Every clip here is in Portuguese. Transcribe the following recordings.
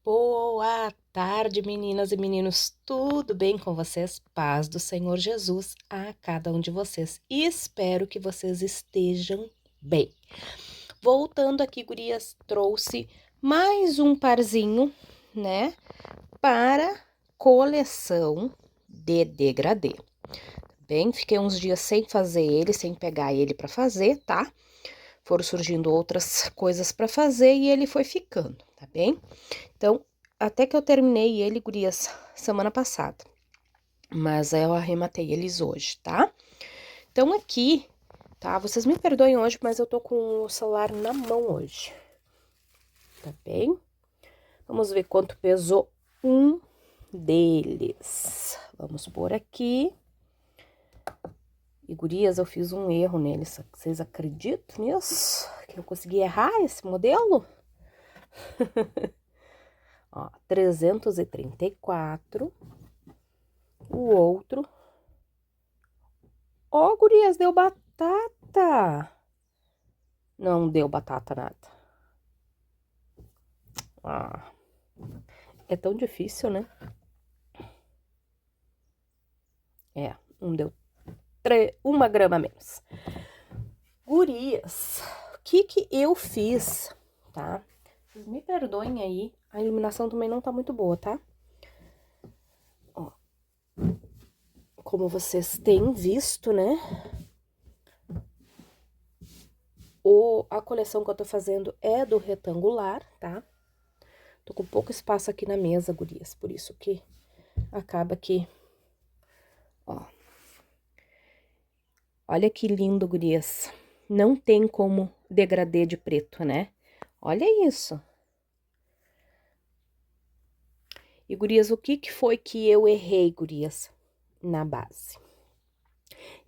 Boa tarde, meninas e meninos, tudo bem com vocês? Paz do Senhor Jesus a cada um de vocês. E espero que vocês estejam bem. Voltando aqui, gurias, trouxe mais um parzinho, né, para coleção de degradê. Bem, fiquei uns dias sem fazer ele, sem pegar ele para fazer, tá? Foram surgindo outras coisas para fazer e ele foi ficando, tá bem? Então, até que eu terminei ele, gurias, semana passada. Mas eu arrematei eles hoje, tá? Então, aqui, tá? Vocês me perdoem hoje, mas eu tô com o celular na mão hoje. Tá bem? Vamos ver quanto pesou um deles. Vamos pôr aqui. E, gurias, eu fiz um erro neles. Vocês acreditam nisso? Que eu consegui errar esse modelo? Ó, 334. O outro. Ó, gurias, deu batata. Não deu batata nada. Ah, é tão difícil, né? É, não deu 1 grama a menos. Gurias, o que eu fiz, tá? Vocês me perdoem aí, a iluminação também não tá muito boa, tá? Ó, como vocês têm visto, né? A coleção que eu tô fazendo é do retangular, tá? Tô com pouco espaço aqui na mesa, gurias, por isso que acaba que, ó. Olha que lindo, gurias. Não tem como degradê de preto, né? Olha isso. E, gurias, o que foi que eu errei, gurias, na base?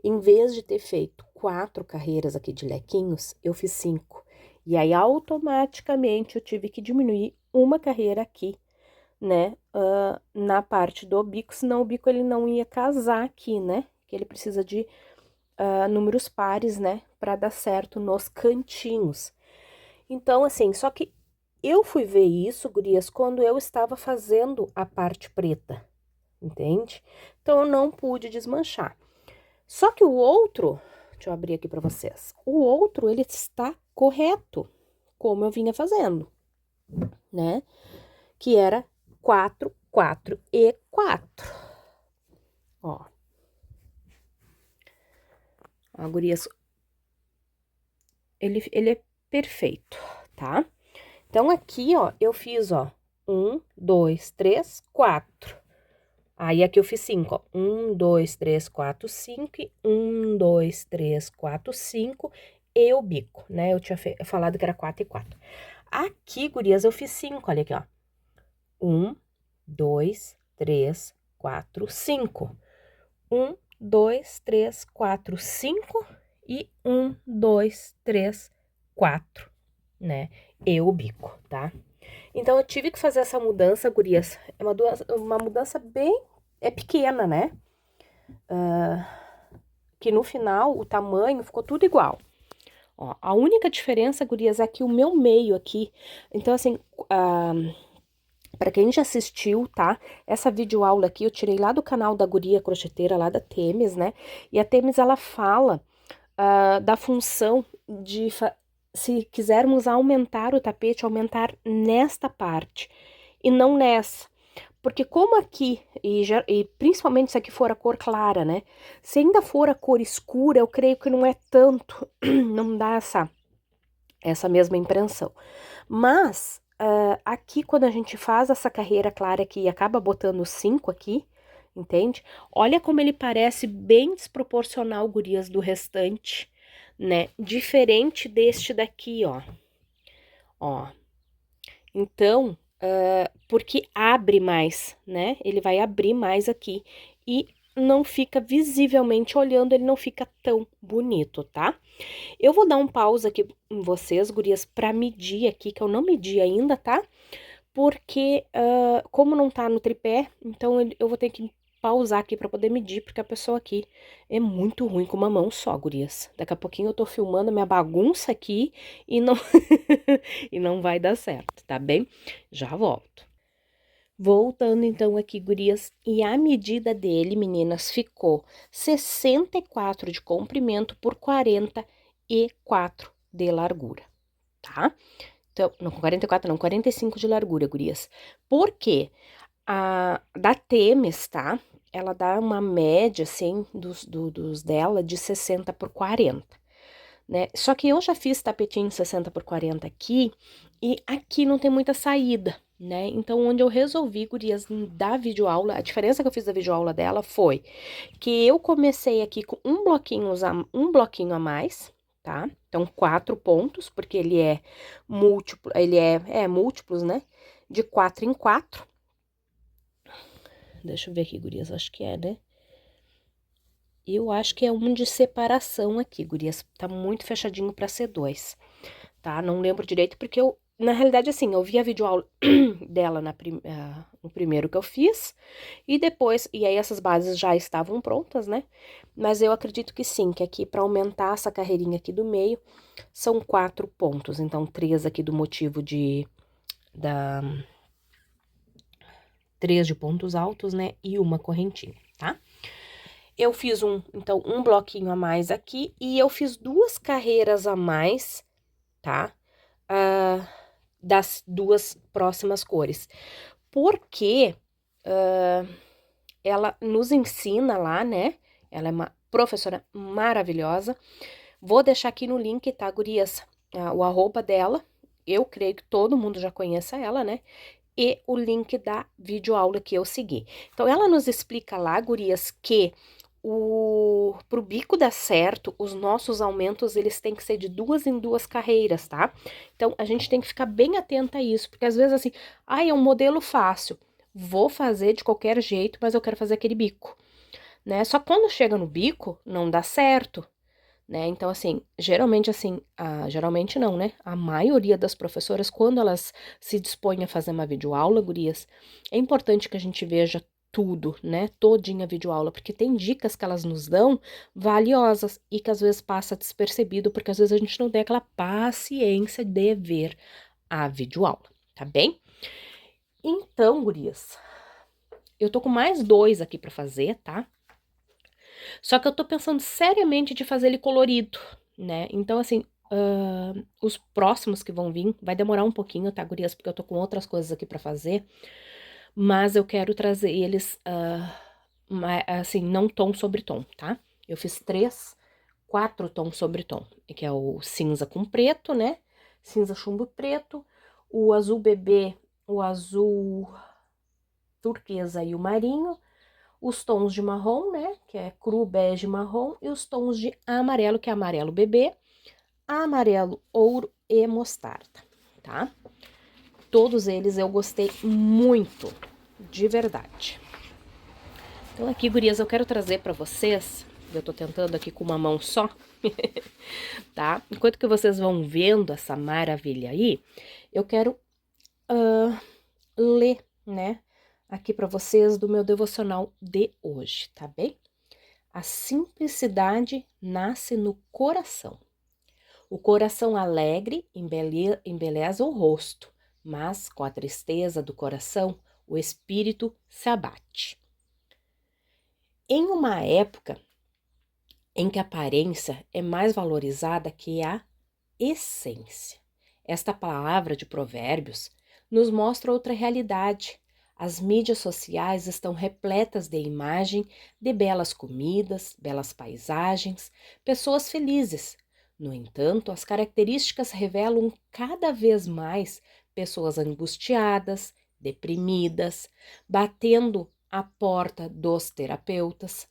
Em vez de ter feito 4 carreiras aqui de lequinhos, eu fiz 5. E aí, automaticamente, eu tive que diminuir uma carreira aqui, né? Na parte do bico, senão o bico ele não ia casar aqui, né? Que ele precisa de números pares, né? Pra dar certo nos cantinhos. Então, assim, só que eu fui ver isso, gurias, quando eu estava fazendo a parte preta, entende? Então, eu não pude desmanchar. Só que o outro, deixa eu abrir aqui para vocês, o outro, ele está correto, como eu vinha fazendo, né? Que era 4, 4 e 4. Ó. Ó, gurias, ele é perfeito, tá? Então, aqui, ó, eu fiz, ó, 1, 2, 3, 4. Aí, aqui eu fiz 5, ó. 1, 2, 3, 4, 5. E 1, 2, 3, 4, 5. E o bico, né? Eu tinha falado que era 4 e 4. Aqui, gurias, eu fiz 5, olha aqui, ó. 1, 2, 3, 4, 5. 1, 2, 3, 4, 5. E 1, 2, 3, 4, né? E o bico, tá? Então, eu tive que fazer essa mudança, gurias. É uma mudança bem pequena, né? Que no final, o tamanho ficou tudo igual. Ó, a única diferença, gurias, é que o meu meio aqui... Então, assim, para quem já assistiu, tá? Essa videoaula aqui eu tirei lá do canal da guria crocheteira, lá da Temis, né? E a Temis, ela fala da função de... Se quisermos aumentar o tapete, aumentar nesta parte e não nessa. Porque como aqui, e principalmente se aqui for a cor clara, né? Se ainda for a cor escura, eu creio que não é tanto, não dá essa mesma impressão. Mas, aqui quando a gente faz essa carreira clara aqui e acaba botando 5 aqui, entende? Olha como ele parece bem desproporcional, gurias, do restante, né? Diferente deste daqui, ó. Ó. Então, porque abre mais, né? Ele vai abrir mais aqui e não fica visivelmente olhando, ele não fica tão bonito, tá? Eu vou dar um pausa aqui em vocês, gurias, pra medir aqui, que eu não medi ainda, tá? Porque, como não tá no tripé, então eu vou ter que pausar aqui pra poder medir, porque a pessoa aqui é muito ruim com uma mão só, gurias. Daqui a pouquinho eu tô filmando a minha bagunça aqui e não, e não vai dar certo, tá bem? Já volto. Voltando então aqui, gurias, e a medida dele, meninas, ficou 64 de comprimento por 44 de largura, tá? Então, não, 44 não, 45 de largura, gurias. Por quê? Da Temes, tá? Ela dá uma média, assim, dos dela de 60 por 40, né? Só que eu já fiz tapetinho 60 por 40 aqui, e aqui não tem muita saída, né? Então, onde eu resolvi, gurias, da videoaula, a diferença que eu fiz da videoaula dela foi que eu comecei aqui com um bloquinho a mais, tá? Então, 4 pontos, porque ele é múltiplo, múltiplos, né? De 4 em 4. Deixa eu ver aqui, gurias, acho que é, né? Eu acho que é um de separação aqui, gurias. Tá muito fechadinho pra ser 2, tá? Não lembro direito, porque eu, na realidade, assim, eu vi a videoaula dela no primeiro que eu fiz, e depois, e aí essas bases já estavam prontas, né? Mas eu acredito que sim, que aqui, pra aumentar essa carreirinha aqui do meio, são 4 pontos. Então, 3 aqui do motivo da 3 de pontos altos, né? E uma correntinha, tá? Eu fiz então, um bloquinho a mais aqui, e eu fiz 2 carreiras a mais, tá? Das 2 próximas cores. Porque ela nos ensina lá, né? Ela é uma professora maravilhosa. Vou deixar aqui no link, tá, gurias? O arroba dela. Eu creio que todo mundo já conheça ela, né? E o link da videoaula que eu segui. Então, ela nos explica lá, gurias, que pro bico dar certo, os nossos aumentos, eles têm que ser de 2 em 2 carreiras, tá? Então, a gente tem que ficar bem atenta a isso, porque às vezes assim, é um modelo fácil, vou fazer de qualquer jeito, mas eu quero fazer aquele bico, né? Só quando chega no bico, não dá certo, né? Então, assim, geralmente assim, geralmente não, né? A maioria das professoras, quando elas se dispõem a fazer uma videoaula, gurias, é importante que a gente veja tudo, né? Todinha a videoaula, porque tem dicas que elas nos dão valiosas e que às vezes passa despercebido, porque às vezes a gente não tem aquela paciência de ver a videoaula, tá bem? Então, gurias, eu tô com mais 2 aqui pra fazer, tá? Só que eu tô pensando seriamente de fazer ele colorido, né? Então, assim, os próximos que vão vir, vai demorar um pouquinho, tá, gurias? Porque eu tô com outras coisas aqui pra fazer, mas eu quero trazer eles, assim, não tom sobre tom, tá? Eu fiz 4 tons sobre tom, que é o cinza com preto, né? Cinza chumbo preto, o azul bebê, o azul turquesa e o marinho, os tons de marrom, né, que é cru, bege, marrom, e os tons de amarelo, que é amarelo bebê, amarelo ouro e mostarda, tá? Todos eles eu gostei muito, de verdade. Então aqui, gurias, eu quero trazer pra vocês, eu tô tentando aqui com uma mão só, tá? Enquanto que vocês vão vendo essa maravilha aí, eu quero ler, né, aqui pra vocês do meu devocional de hoje, tá bem? A simplicidade nasce no coração. O coração alegre embeleza o rosto, mas com a tristeza do coração, o espírito se abate. Em uma época em que a aparência é mais valorizada que a essência, esta palavra de Provérbios nos mostra outra realidade. As mídias sociais estão repletas de imagem de belas comidas, belas paisagens, pessoas felizes. No entanto, as características revelam cada vez mais pessoas angustiadas, deprimidas, batendo à porta dos terapeutas.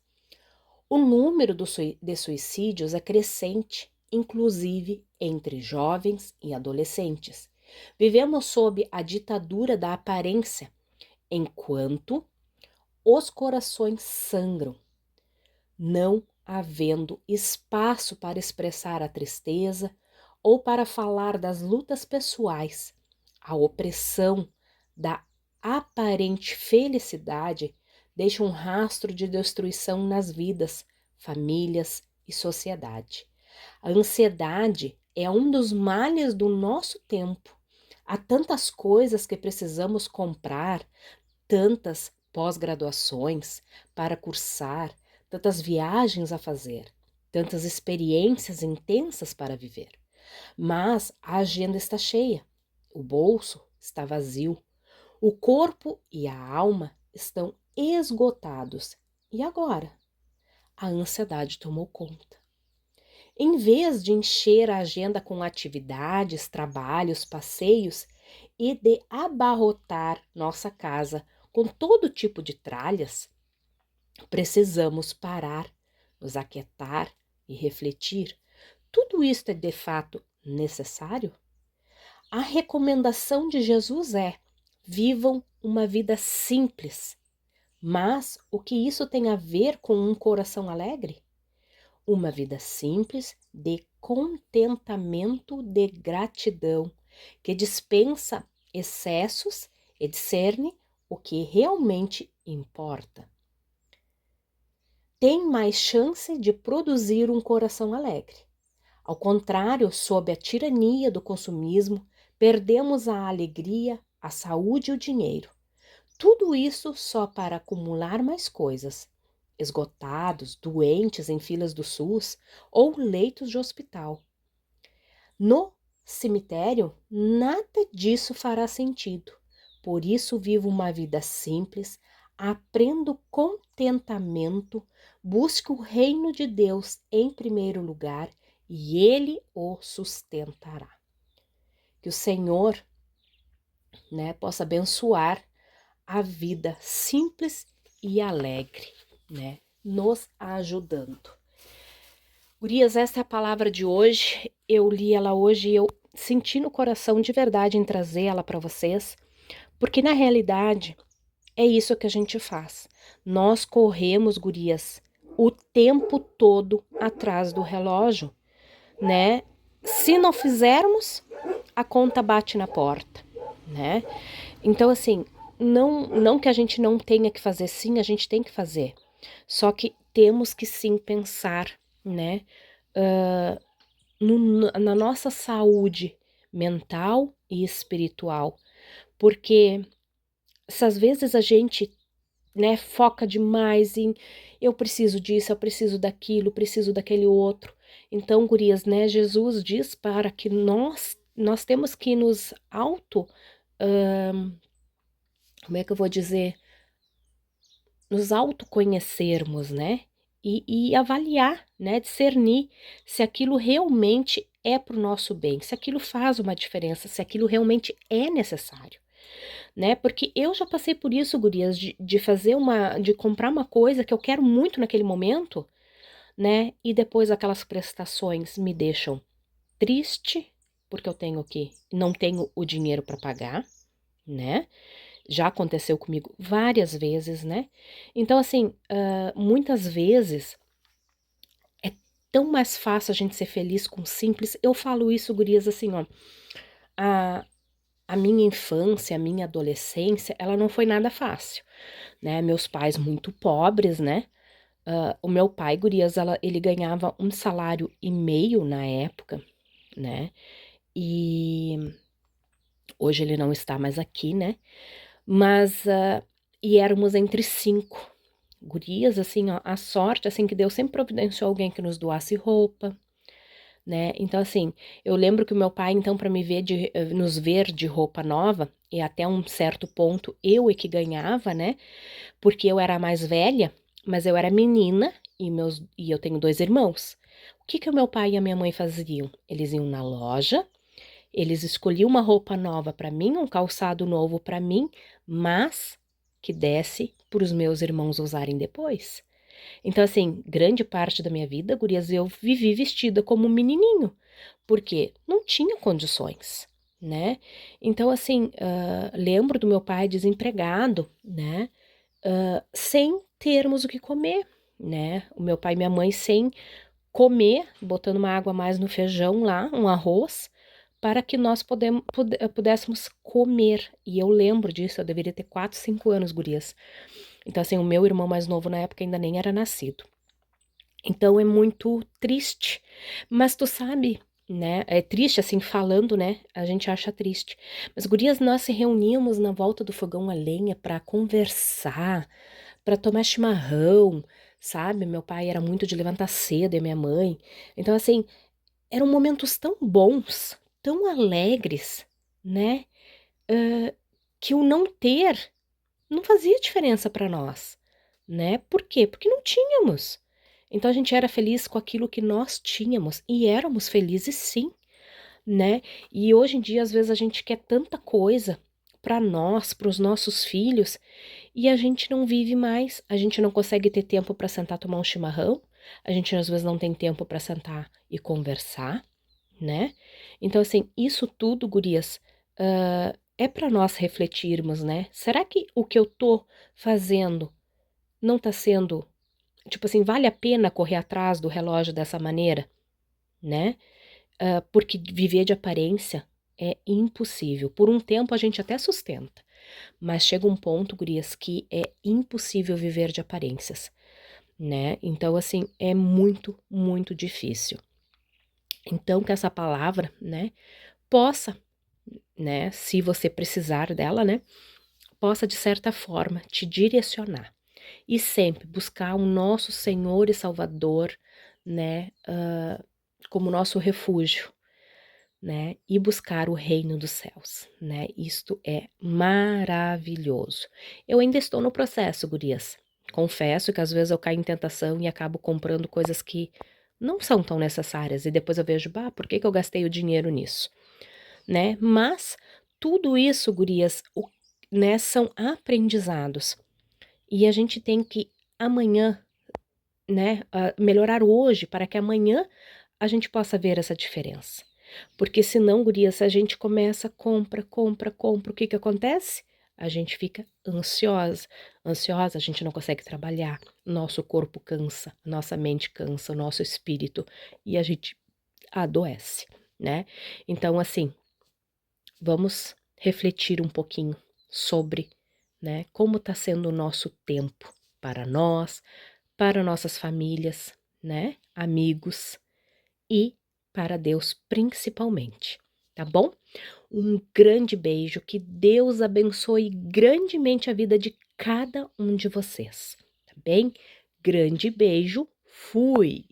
O número de suicídios é crescente, inclusive entre jovens e adolescentes. Vivemos sob a ditadura da aparência, enquanto os corações sangram, não havendo espaço para expressar a tristeza ou para falar das lutas pessoais. A opressão da aparente felicidade deixa um rastro de destruição nas vidas, famílias e sociedade. A ansiedade é um dos males do nosso tempo. Há tantas coisas que precisamos comprar, tantas pós-graduações para cursar, tantas viagens a fazer, tantas experiências intensas para viver. Mas a agenda está cheia, o bolso está vazio, o corpo e a alma estão esgotados. E agora? A ansiedade tomou conta. Em vez de encher a agenda com atividades, trabalhos, passeios e de abarrotar nossa casa com todo tipo de tralhas, precisamos parar, nos aquietar e refletir. Tudo isso é de fato necessário? A recomendação de Jesus é: vivam uma vida simples. Mas o que isso tem a ver com um coração alegre? Uma vida simples de contentamento, de gratidão, que dispensa excessos e discerne o que realmente importa. Tem mais chance de produzir um coração alegre. Ao contrário, sob a tirania do consumismo, perdemos a alegria, a saúde e o dinheiro. Tudo isso só para acumular mais coisas, esgotados, doentes em filas do SUS ou leitos de hospital. No cemitério, nada disso fará sentido. Por isso vivo uma vida simples, aprendo contentamento, busque o reino de Deus em primeiro lugar e Ele o sustentará. Que o Senhor, possa abençoar a vida simples e alegre, nos ajudando. Gurias, essa é a palavra de hoje. Eu li ela hoje e eu senti no coração de verdade em trazer ela para vocês, porque na realidade é isso que a gente faz. Nós corremos, gurias, o tempo todo atrás do relógio, Se não fizermos, a conta bate na porta, Então, assim, não que a gente não tenha que fazer, sim, a gente tem que fazer. Só que temos que sim pensar, na nossa saúde mental e espiritual. Porque se às vezes a gente, foca demais em eu preciso disso, eu preciso daquilo, preciso daquele outro. Então, gurias, Jesus diz para que nós temos que nos como é que eu vou dizer? Nos autoconhecermos, E avaliar, discernir se aquilo realmente é para o nosso bem, se aquilo faz uma diferença, se aquilo realmente é necessário, Porque eu já passei por isso, gurias, de comprar uma coisa que eu quero muito naquele momento, E depois aquelas prestações me deixam triste, porque eu não tenho o dinheiro para pagar, Já aconteceu comigo várias vezes, Então, assim, muitas vezes é tão mais fácil a gente ser feliz com simples. Eu falo isso, gurias, assim, ó. A minha infância, a minha adolescência, ela não foi nada fácil, Meus pais muito pobres, o meu pai, gurias, ele ganhava 1,5 salário na época, E hoje ele não está mais aqui, Mas, e éramos entre 5 gurias, assim, ó, a sorte, assim, que Deus sempre providenciou alguém que nos doasse roupa, Então, assim, eu lembro que o meu pai, então, para nos ver de roupa nova, e até um certo ponto eu é que ganhava, Porque eu era a mais velha, mas eu era menina e eu tenho 2 irmãos. O que o meu pai e a minha mãe faziam? Eles iam na loja, eles escolhiam uma roupa nova para mim, um calçado novo para mim, mas que desse para os meus irmãos usarem depois. Então, assim, grande parte da minha vida, gurias, eu vivi vestida como um menininho, porque não tinha condições, Então, assim, lembro do meu pai desempregado, sem termos o que comer, O meu pai e minha mãe sem comer, botando uma água a mais no feijão lá, um arroz, para que nós pudéssemos comer. E eu lembro disso, eu deveria ter 4, 5 anos, gurias. Então, assim, o meu irmão mais novo na época ainda nem era nascido. Então, é muito triste. Mas tu sabe né? É triste, assim, falando, né? A gente acha triste. Mas, gurias, nós se reuníamos na volta do fogão a lenha para conversar, para tomar chimarrão, sabe? Meu pai era muito de levantar cedo e minha mãe. Então, assim, eram momentos tão bons, tão alegres, né? ah, que o não ter não fazia diferença para nós, né? Por quê? Porque não tínhamos. Então a gente era feliz com aquilo que nós tínhamos e éramos felizes sim, né? E hoje em dia, às vezes, a gente quer tanta coisa para nós, para os nossos filhos, e a gente não vive mais, a gente não consegue ter tempo para sentar tomar um chimarrão, a gente às vezes não tem tempo para sentar e conversar, né? Então, assim, isso tudo, gurias, é para nós refletirmos, né? Será que o que eu tô fazendo não tá sendo, tipo assim, vale a pena correr atrás do relógio dessa maneira, né? Porque viver de aparência é impossível. Por um tempo a gente até sustenta, mas chega um ponto, gurias, que é impossível viver de aparências, né? Então, assim, é muito, muito difícil. Então, que essa palavra, né, possa, né, se você precisar dela, né, possa de certa forma te direcionar e sempre buscar o nosso Senhor e Salvador, né, como nosso refúgio, né, e buscar o reino dos céus, né? Isto é maravilhoso. Eu ainda estou no processo, gurias. Confesso que às vezes eu caio em tentação e acabo comprando coisas que não são tão necessárias e depois eu vejo, bah, por que que eu gastei o dinheiro nisso, né? Mas tudo isso, gurias, né, são aprendizados e a gente tem que amanhã, né, melhorar hoje para que amanhã a gente possa ver essa diferença. Porque senão, guria, se a gente começa, compra, compra, compra, o que que acontece? A gente fica ansiosa. Ansiosa, a gente não consegue trabalhar. Nosso corpo cansa, nossa mente cansa, o nosso espírito e a gente adoece, né? Então, assim, vamos refletir um pouquinho sobre, né, como está sendo o nosso tempo para nós, para nossas famílias, né, amigos e para Deus principalmente, tá bom? Um grande beijo, que Deus abençoe grandemente a vida de cada um de vocês, tá bem? Grande beijo, fui!